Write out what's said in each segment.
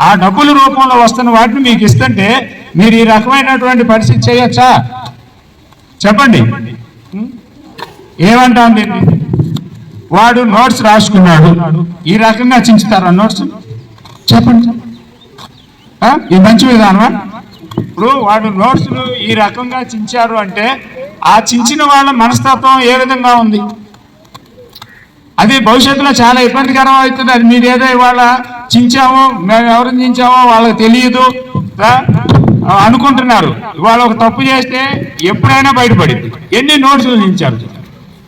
ఆ డబ్బుల రూపంలో వస్తున్న వాటిని మీకు ఇస్తుంటే మీరు ఈ రకమైనటువంటి పరిస్థితి చేయొచ్చా? చెప్పండి. ఏమంటాం దీన్ని? వాడు నోట్స్ రాసుకున్నాడు, ఈ రకంగా చించుతారా నోట్స్? చెప్పండి. ఇది మంచి విధానమా? ఇప్పుడు వాడు నోట్స్లు ఈ రకంగా చించారు అంటే ఆ చించిన వాళ్ళ మనస్తత్వం ఏ విధంగా ఉంది? అది భవిష్యత్తులో చాలా ఇబ్బందికరం అవుతుంది. అది మీరేదో ఇవాళ చించామో మేము ఎవరిని చించామో వాళ్ళకి తెలియదు అనుకుంటున్నారు. ఇవాళ ఒక తప్పు చేస్తే ఎప్పుడైనా బయటపడింది. ఎన్ని నోట్స్లు చించారు,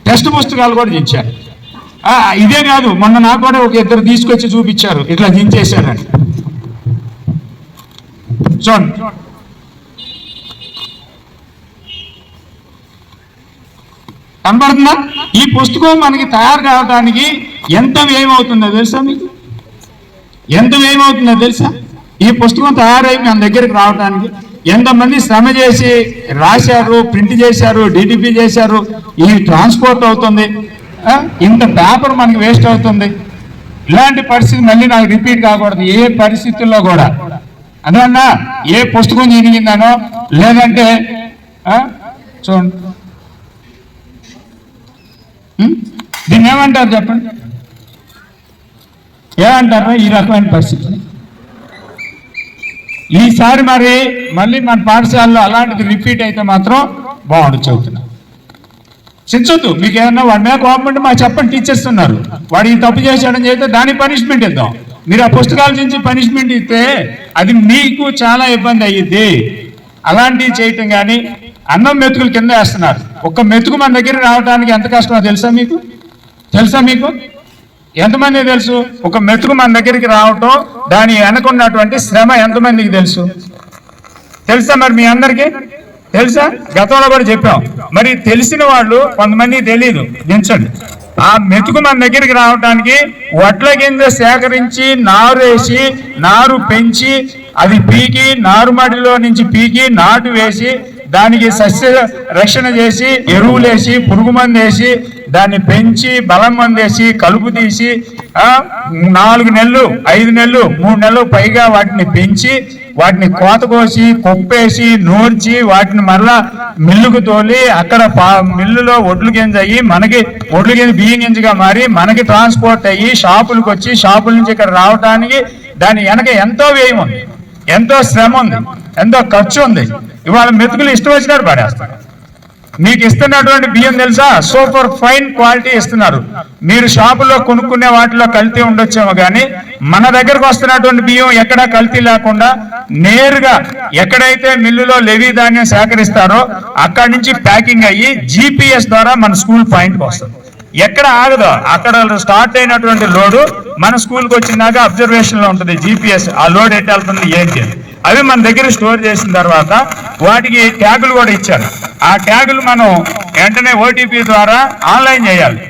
టెక్స్ట్ పుస్తకాలు కూడా చించారు. ఇదే కాదు, మొన్న నాకు కూడా ఒక ఇద్దరు తీసుకొచ్చి చూపించారు ఇట్లా చించేశారని. చూడండి, కనబడుతుందా? ఈ పుస్తకం మనకి తయారు కావడానికి ఎంత వ్యయం అవుతుందో తెలుసా మీకు? ఎంత వ్యయం అవుతుందో తెలుసా? ఈ పుస్తకం తయారై మన దగ్గరికి రావడానికి ఎంతమంది శ్రమ చేసి రాశారు, ప్రింట్ చేశారు, డిటిపి చేశారు. ఈ ట్రాన్స్పోర్ట్ అవుతుంది, ఇంత పేపర్ మనకి వేస్ట్ అవుతుంది. ఇలాంటి పరిస్థితి మళ్ళీ నాకు రిపీట్ కాకూడదు ఏ పరిస్థితుల్లో కూడా. అందువల్ల ఏ పుస్తకం జరిగిందనో లేదంటే చూడండి, దీన్ని ఏమంటారు చెప్పండి? ఏమంటారు ఈ రకమైన పరిస్థితి? ఈసారి మళ్ళీ మన పాఠశాలలో అలాంటిది రిపీట్ అయితే మాత్రం బాగుండు. చెబుతున్నా, చించొద్దు. మీకు ఏమన్నా వాడి మీద కోపం మాకు చెప్పండి. టీచర్స్ ఉన్నారు, వాడు ఈ తప్పు చేశాడని చెప్తే దానికి పనిష్మెంట్ ఇద్దాం. మీరు ఆ పుస్తకాల నుంచి పనిష్మెంట్ ఇస్తే అది మీకు చాలా ఇబ్బంది అయ్యిద్ది. అలాంటివి చేయటం కానీ అన్నం మెతుకులు కింద వేస్తున్నారు. ఒక్క మెతుకు మన దగ్గర రావడానికి ఎంత కష్టమో తెలుసా మీకు? తెలుసా మీకు? ఎంతమంది తెలుసు? ఒక మెతుకు మన దగ్గరికి రావటం దాని వెనకున్నటువంటి శ్రమ ఎంతమందికి తెలుసు? తెలుసా? మరి మీ అందరికీ తెలుసా? గతంలో కూడా చెప్పాం. మరి తెలిసిన వాళ్ళు కొంతమంది తెలియదు. దించండి. ఆ మెతుకు మన దగ్గరికి రావడానికి వడ్ల గింజ సేకరించి నారు వేసి నారు పెంచి అది పీకి నారుమడిలో నుంచి పీకి నాటు వేసి దానికి సస్య రక్షణ చేసి ఎరువులేసి పురుగు మందు వేసి దాన్ని పెంచి బలం మందేసి కలుపు తీసి 4 నెలలు 5 నెలలు 3 నెలలు పైగా వాటిని పెంచి వాటిని కోత కోసి కొప్పేసి నూర్చి వాటిని మరలా మిల్లుకు తోలి అక్కడ మిల్లులో ఒడ్లు గింజ అయ్యి మనకి ఒడ్లు గింజ బియ్యం గింజగా మారి మనకి ట్రాన్స్పోర్ట్ అయ్యి షాపులకు వచ్చి షాపుల నుంచి ఇక్కడ రావడానికి దాని వెనక ఎంతో వ్యయం ఉంది, ఎంతో శ్రమ ఉంది, ఎంతో ఖర్చు ఉంది. ఇవాళ మెతుకులు ఇష్టం వచ్చినట్టు పడేస్తారు. మీకు ఇస్తున్నటువంటి బియ్యం తెలుసా? సూపర్ ఫైన్ క్వాలిటీ ఇస్తున్నారు. మీరు షాపుల్లో కొనుక్కునే వాటిలో కల్తీ ఉండొచ్చేమో కానీ మన దగ్గరకు వస్తున్నటువంటి బియ్యం ఎక్కడా కల్తీ లేకుండా నేరుగా ఎక్కడైతే మిల్లులో లెవీ ధాన్యం సేకరిస్తారో అక్కడి నుంచి ప్యాకింగ్ అయ్యి GPS ద్వారా మన స్కూల్ పాయింట్కి వస్తుంది. ఎక్కడ ఆగదు, అక్కడ స్టార్ట్ అయినటువంటి లోడు మన స్కూల్కి వచ్చినాక అబ్జర్వేషన్ లో ఉంటుంది GPS. ఆ లోడ్ ఎట్టి వెళ్తుంది ఏంటి అవి మన దగ్గర స్టోర్ చేసిన తర్వాత వాటికి ట్యాగులు కూడా ఇచ్చారు. ఆ ట్యాగులు మనం వెంటనే OTP ద్వారా ఆన్లైన్ చేయాలి.